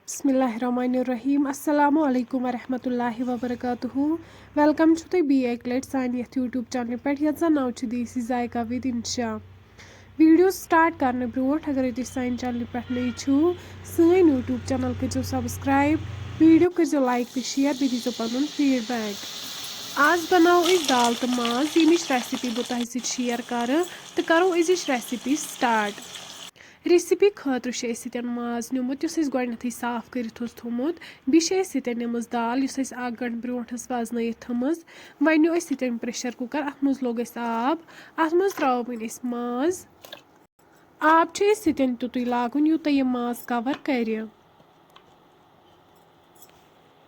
Bismillahirrahmanirrahim. Assalamu alaikum wa rahmatullahi wa barakatuhu. Welcome to the B.A. Science YouTube channel. Pet yatsa now to the Zaika with Insha. Video start karne brot agar this sign channel pet nahi chu. Sign YouTube channel ke jo subscribe. Video ke jo like te share bhi jo panun feedback. आज बनाओ इस दाल तो माज यमिश recipe बता share कर तो करो इस रेसिपी स्टार्ट रेसिपी खतर माज निमुत गए साफ कर थोमुत बीस निमज दाल अक गंट ब्रोट वजन थमज वन प्रेशर कुकर अत मज लोग आब अत मज त्रो माज आब तुत लागुन यूत यह माज कवर कर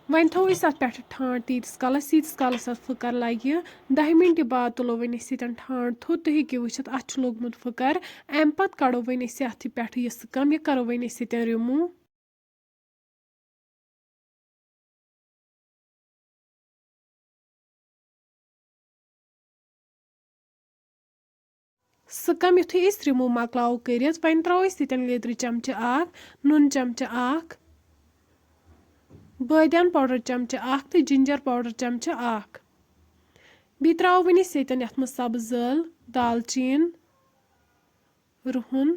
वन थो अत पे ठाण तीस कालस अत फकर लगे 10 मिनट बाद तुलो वन ठाण थोद तुम हेको वुचित अत लोगमुत फकर अम पत कड़ो वन अत पे यह कम यह करो वन रिमूव कम युथु रिमूव मकलाओ कर वन त्रो लेदर चमचे नून चमचे बादियान पाउडर चमचे तो जिंजर पाउडर चमचे बी त्रो वन ये सब्ज ज़ल दालचीन रुहन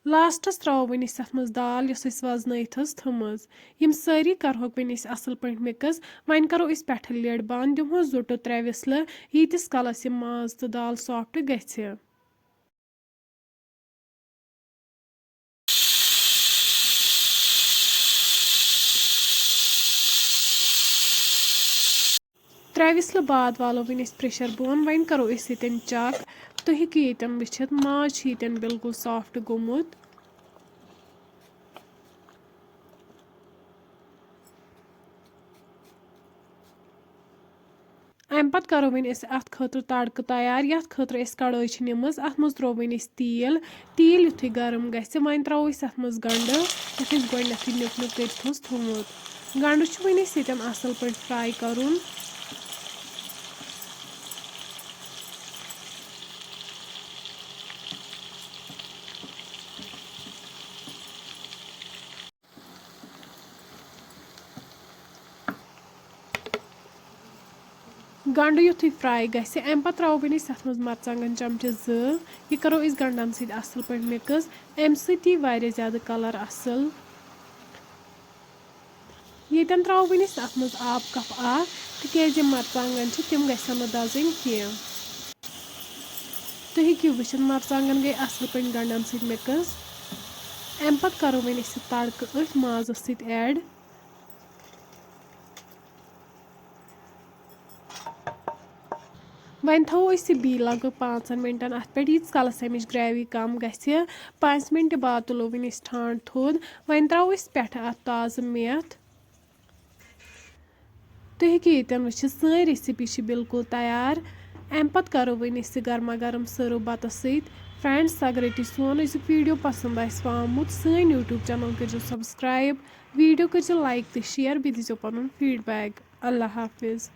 लास्टस त्रो वन अत दाल वजन थमज यम सारी करोक वन असल पे मिक्स वन करो पे लिड बंद दिमो जोट 3 विसल यीतिस कलस यह माज तो दाल सॉफ्ट गछि त्रे विसल बाद वालो वन प्रेशर बोन वन करो चक तुम हेको ये वुचित माज ये बिल्कुल सॉफ्ट गोमुत अम पत करो वन अत खतर तड़क तैयार ये खतर कड़ाई निमज अत मज त्रो वन तेल तेल युथु गरम गि वन त्रो अत मज गंड ये गई निपन कर थोमुत गंड वन ये असल पे फ्राई करुन गंड युथु फ्राई गि अम पे त्रो वन अत मरचांगन चमचे 2 यह करो गंडन असल पे मिक्स अम ज्यादा कलर असल ये त्रो वन अत आब कप तिज मरचांगन तम गन दजन कह तुम हेको वुचित मरचांगन गई असल पे गंडन मिक्स अम पे करो वन तड़क अथ माजस ऐड वन थो बी लगभग 5 मिनटन अत पे यीस कालस अमिच ग्रेवी कम गि 5 मिनट बाद तुलो वन ठाण थोद वन त्रो पे अत ताज़ मेथ तुम हेको ये वुचित सी रेसिपी बिल्कुल तैयार अम पे करो वन गर्मा गर्म सर्व बत फ्रेंड्स अगर तुम सोन अजुक वीडियो पसंद आमुत सन यूट्यूब चैनल कर सब्सक्राइब वीडियो कर लाइक तो शेयर बी दीजो पन फीडबैक अल्लाह हाफिज़।